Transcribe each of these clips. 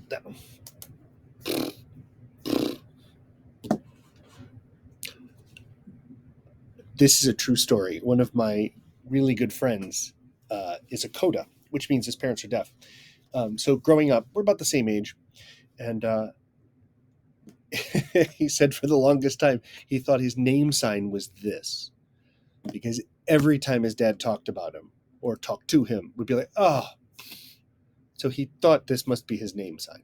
down. This is a true story. One of my really good friends is a coda, which means his parents are deaf. So growing up, we're about the same age. And he said for the longest time, he thought his name sign was this. Because every time his dad talked about him or talked to him, would be like, oh. So he thought this must be his name sign.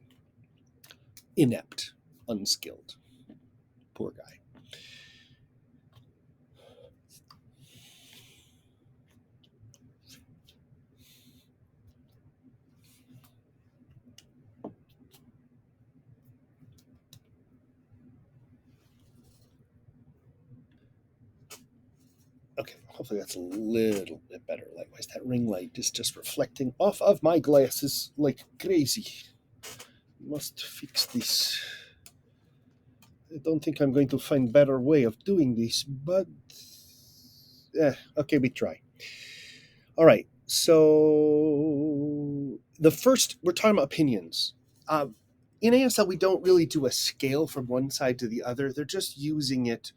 Inept, unskilled. Poor guy. Okay, hopefully that's a little bit better. Likewise, that ring light is just reflecting off of my glasses like crazy. Must fix this. I don't think I'm going to find a better way of doing this, but okay, we try. All right, so the first, we're talking about opinions. In ASL, we don't really do a scale from one side to the other. They're just using it,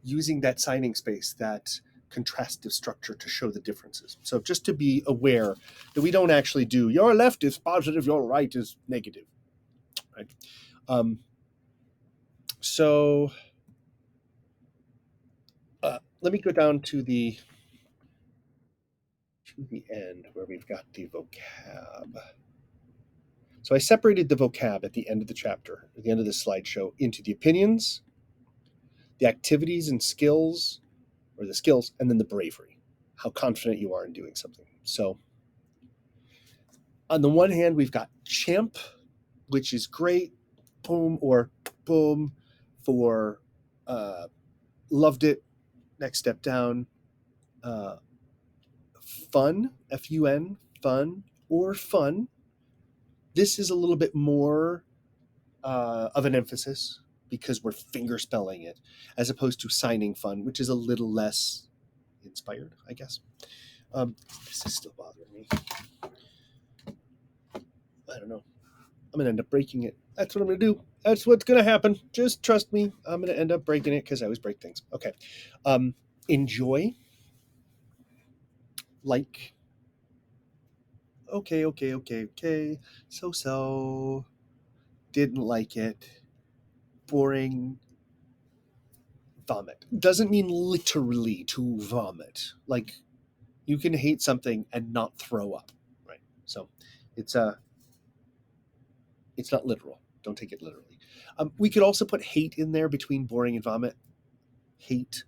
using that signing space, that contrastive structure to show the differences. So just to be aware that we don't actually do your left is positive, your right is negative. Right? So let me go down to the end where we've got the vocab. So I separated the vocab at the end of the chapter, at the end of this slideshow, into the opinions, the activities and skills, or the skills, and then the bravery, how confident you are in doing something. So on the one hand, we've got champ, which is great, boom, or boom, for loved it, next step down. Fun, F-U-N, fun, or fun. This is a little bit more of an emphasis because we're finger spelling it, as opposed to signing fun, which is a little less inspired, I guess. This is still bothering me. I don't know. I'm going to end up breaking it. That's what I'm going to do. That's what's going to happen. Just trust me. I'm going to end up breaking it because I always break things. Okay. Enjoy. Like. Okay. So. Didn't like it. Boring. Vomit. Doesn't mean literally to vomit. Like, you can hate something and not throw up, right? So it's not literal. Don't take it literally. We could also put hate in there between boring and vomit. Hate.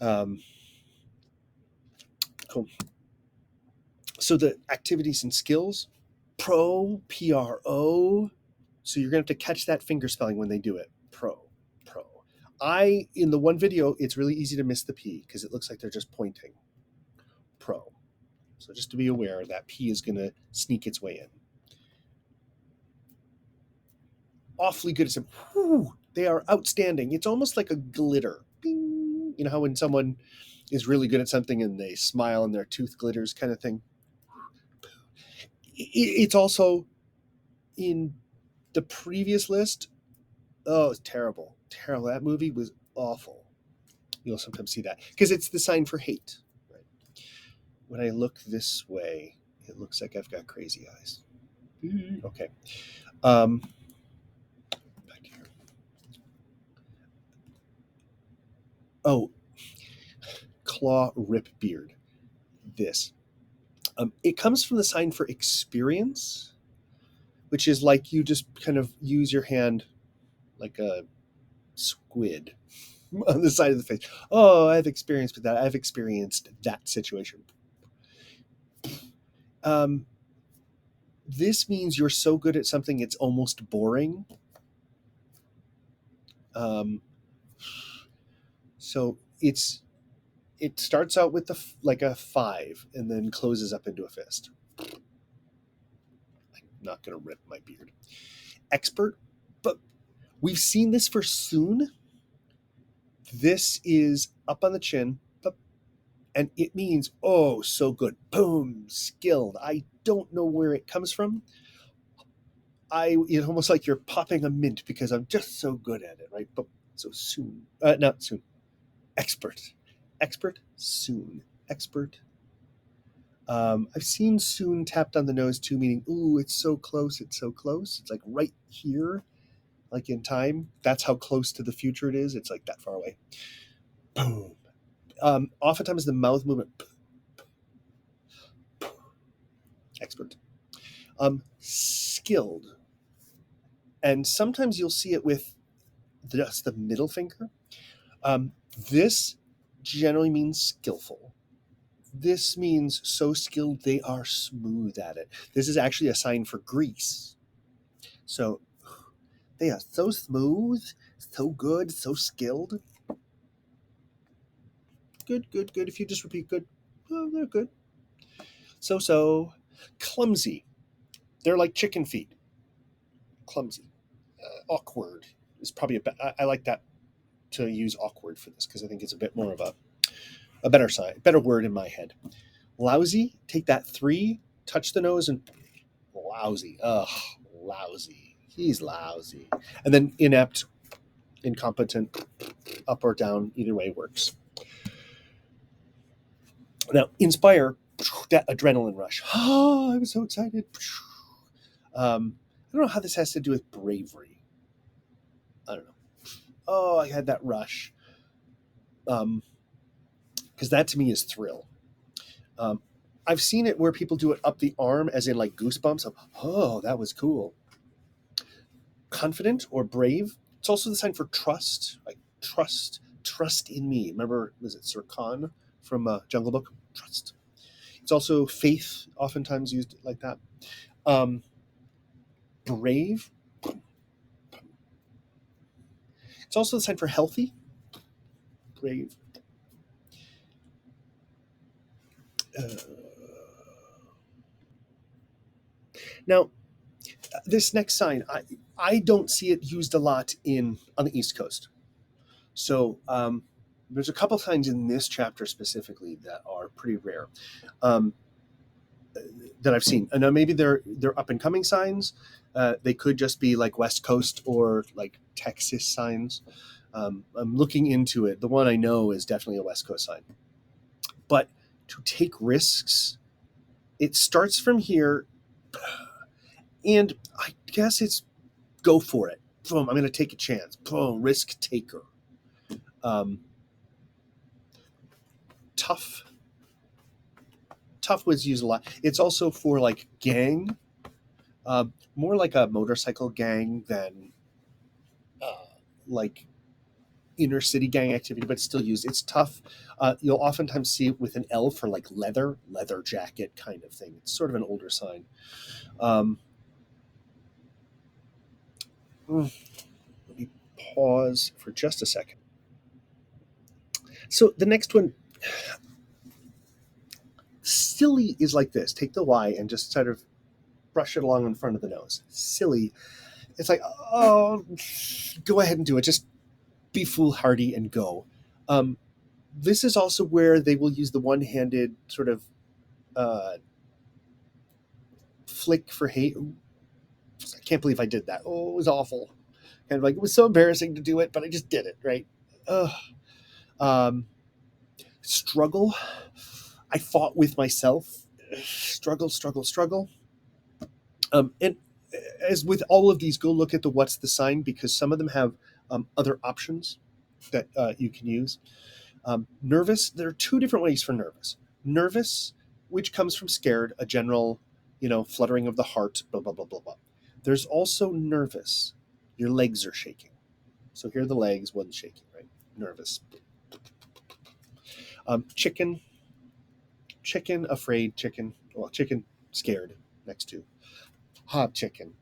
Cool. So the activities and skills, pro, P-R-O. So you're going to have to catch that finger spelling when they do it. Pro. In the one video, it's really easy to miss the P because it looks like they're just pointing. Pro. So just to be aware, that P is going to sneak its way in. Awfully good at some. They are outstanding. It's almost like a glitter. Bing. You know how when someone is really good at something and they smile and their tooth glitters kind of thing? It's also in the previous list. Oh, it's terrible. That movie was awful. You'll sometimes see that because it's the sign for hate. Right? When I look this way, it looks like I've got crazy eyes. Okay. Back here. Oh, claw rip beard. This. It comes from the sign for experience, which is like you just kind of use your hand like a squid on the side of the face. Oh, I've experienced with that. I've experienced that situation. This means you're so good at something it's almost boring. So it starts out with like a 5 and then closes up into a fist. I'm not going to rip my beard. Expert, but we've seen this for soon. This is up on the chin, and it means, oh, so good. Boom, skilled. I don't know where it comes from, it's almost like you're popping a mint because I'm just so good at it, right? But so soon, not soon, expert, soon, expert. I've seen soon tapped on the nose too, meaning, ooh, it's so close, it's so close. It's like right here, like in time. That's how close to the future it is. It's like that far away. Boom. Oftentimes the mouth movement, expert. Skilled. And sometimes you'll see it with just the middle finger. This generally means skillful. This means so skilled they are smooth at it. This is actually a sign for grease. So they are so smooth, so good, so skilled. Good, good, good. If you just repeat good, oh, they're good. So. Clumsy. They're like chicken feet. Clumsy. Awkward is probably I like that to use awkward for this because I think it's a bit more of a better sign, better word in my head. Lousy, take that 3, touch the nose, and lousy. Ugh, lousy. He's lousy. And then inept, incompetent, up or down, either way works. Now, inspire, that adrenaline rush. Oh, I was so excited. I don't know how this has to do with bravery. I don't know. Oh, I had that rush. Because that to me is thrill. I've seen it where people do it up the arm, as in like goosebumps of, oh, that was cool. Confident or brave. It's also the sign for trust. Like trust in me. Remember, was it Sir Khan from Jungle Book? Trust. It's also faith, oftentimes used like that. Brave. It's also the sign for healthy. Brave. Now, this next sign, I don't see it used a lot on the East Coast. So there's a couple signs in this chapter specifically that are pretty rare that I've seen. And now maybe they're up and coming signs. They could just be like West Coast or like Texas signs. I'm looking into it. The one I know is definitely a West Coast sign. But to take risks, it starts from here, and I guess it's go for it. Boom, I'm going to take a chance. Boom, risk taker. Tough was used a lot. It's also for like gang, more like a motorcycle gang than like inner city gang activity, but it's still used. It's tough. You'll oftentimes see it with an L for like leather jacket kind of thing. It's sort of an older sign. Let me pause for just a second. So the next one, silly, is like this. Take the Y and just sort of brush it along in front of the nose. Silly. It's like, oh, go ahead and do it. Just be foolhardy and go. This is also where they will use the one-handed sort of flick for hate. I can't believe I did that. Oh, it was awful. Kind of like, it was so embarrassing to do it, but I just did it, right? Struggle. I fought with myself. Struggle. And as with all of these, go look at the what's the sign, because some of them have other options that you can use. Nervous. There are 2 different ways for nervous. Nervous, which comes from scared, a general, fluttering of the heart, blah, blah, blah, blah, blah. There's also nervous. Your legs are shaking. So here are the legs, one's shaking, right? Nervous. Chicken, afraid, chicken. Well, chicken, scared, next to. Hot chicken.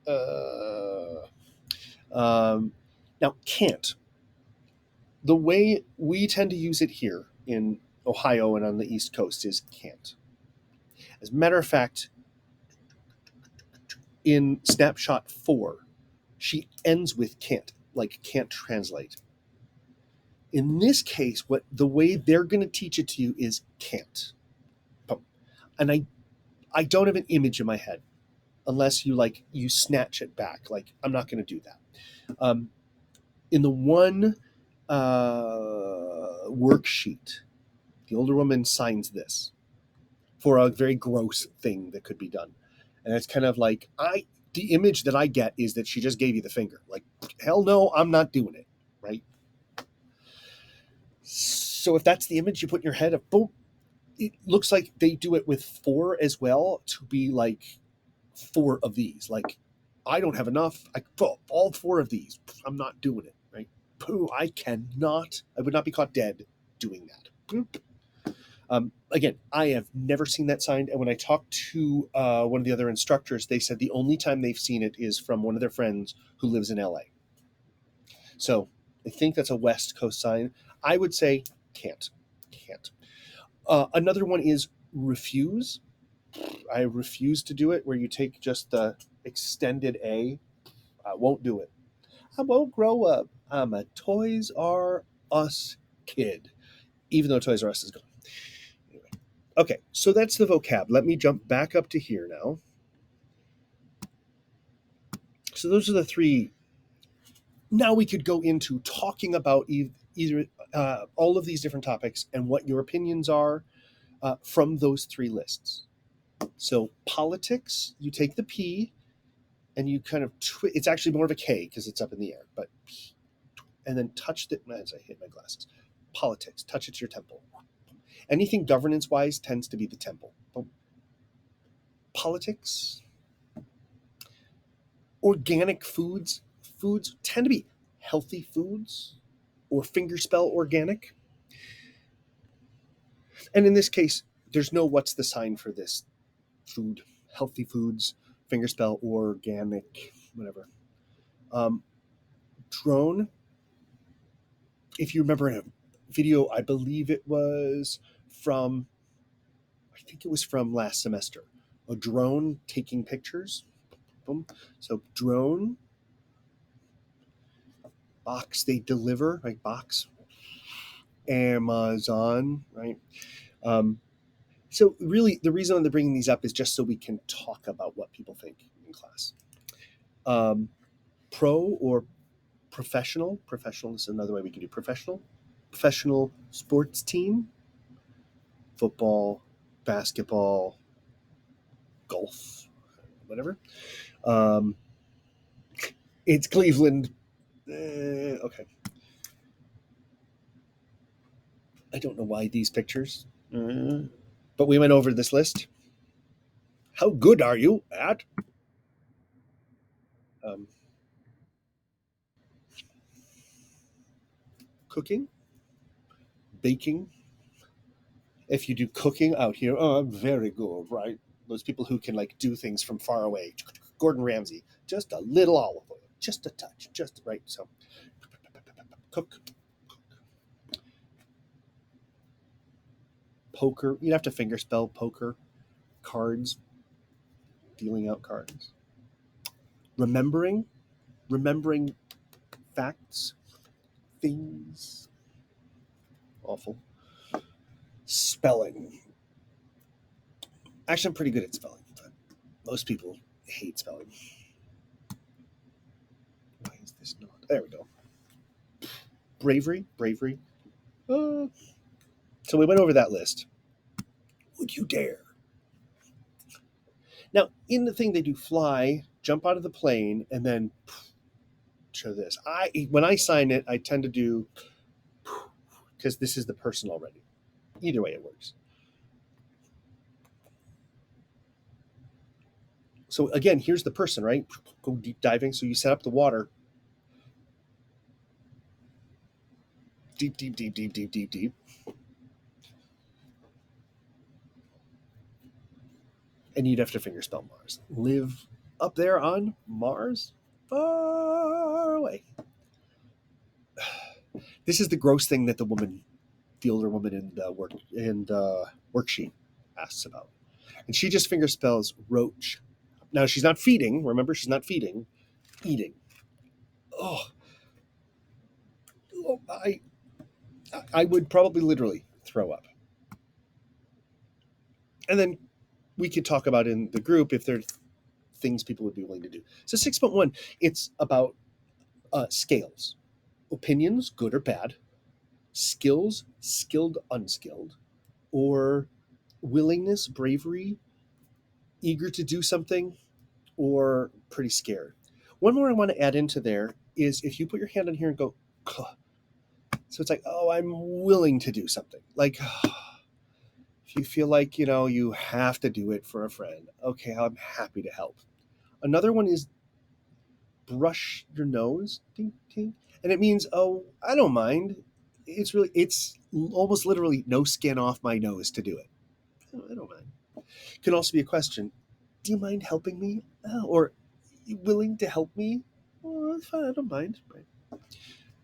Now, can't. The way we tend to use it here in Ohio and on the East Coast is can't. As a matter of fact, in snapshot 4, she ends with can't, like can't translate. In this case, the way they're going to teach it to you is can't. And I don't have an image in my head. unless you snatch it back. Like, I'm not going to do that. In the one worksheet, the older woman signs this for a very gross thing that could be done. And it's kind of like, the image that I get is that she just gave you the finger. Like, hell no, I'm not doing it, right? So if that's the image you put in your head of, boom, it looks like they do it with 4 as well, to be like 4 of these. Like, I don't have enough. All 4 of these. I'm not doing it, right? Pooh, I would not be caught dead doing that. Boop. Again, I have never seen that sign. And when I talked to one of the other instructors, they said the only time they've seen it is from one of their friends who lives in LA. So I think that's a West Coast sign. I would say can't. Another one is refuse. I refuse to do it, where you take just the extended A. I won't do it. I won't grow up. I'm a Toys R Us kid, even though Toys R Us is gone. Anyway. Okay, so that's the vocab. Let me jump back up to here now. So those are the 3. Now we could go into talking about either all of these different topics and what your opinions are from those 3 lists. So politics, you take the P and you kind of it's actually more of a K because it's up in the air, but P, and then touch it as I hit my glasses. Politics, touch it to your temple. Anything governance wise tends to be the temple. Politics, organic foods tend to be healthy foods or fingerspell organic. And in this case, there's no what's the sign for this food, healthy foods, fingerspell organic, whatever. Drone, if you remember in a video, I believe it was from, I think it was from last semester, a drone taking pictures. Boom. So drone, box they deliver, right? Box, Amazon, right? So really, the reason I'm bringing these up is just so we can talk about what people think in class. Pro or professional is another way we can do professional sports team, football, basketball, golf, whatever. It's Cleveland. Okay. I don't know why these pictures, but we went over this list. How good are you at cooking, baking? If you do cooking out here, oh, I'm very good, right? Those people who can like do things from far away. Gordon Ramsay, just a little olive oil, just a touch, just right. So cook. Poker, you'd have to fingerspell poker. Cards, dealing out cards. Remembering facts, things. Awful. Spelling. Actually, I'm pretty good at spelling, but most people hate spelling. Why is this not? There we go. Bravery. So we went over that list. Would you dare? Now, in the thing they do fly, jump out of the plane, and then show this. When I sign it, I tend to do, because this is the person already. Either way, it works. So again, here's the person, right? Go deep diving. So you set up the water. Deep. And you'd have to fingerspell Mars. Live up there on Mars? Far away. This is the gross thing that the older woman in the worksheet asks about. And she just fingerspells roach. Now she's not feeding. Remember, she's not feeding. Eating. Oh, I would probably literally throw up. And then we could talk about in the group if there's things people would be willing to do. So 6.1, it's about scales, opinions, good or bad, skills, skilled, unskilled, or willingness, bravery, eager to do something, or pretty scared. One more I want to add into there is if you put your hand on here and go, "Kuh." So it's like, oh, I'm willing to do something. Like, if you feel like, you have to do it for a friend, okay, I'm happy to help. Another one is brush your nose, ding, ding. And it means, oh, I don't mind. It's almost literally no skin off my nose to do it. I don't mind. It can also be a question. Do you mind helping me? Or you willing to help me? Oh, that's fine. I don't mind. Right.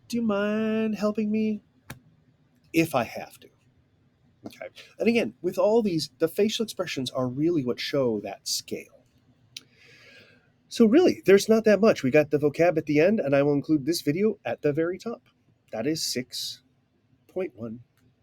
Do you mind helping me if I have to? Okay. And again, with all these, the facial expressions are really what show that scale. So really, there's not that much. We got the vocab at the end, and I will include this video at the very top. That is 6.1.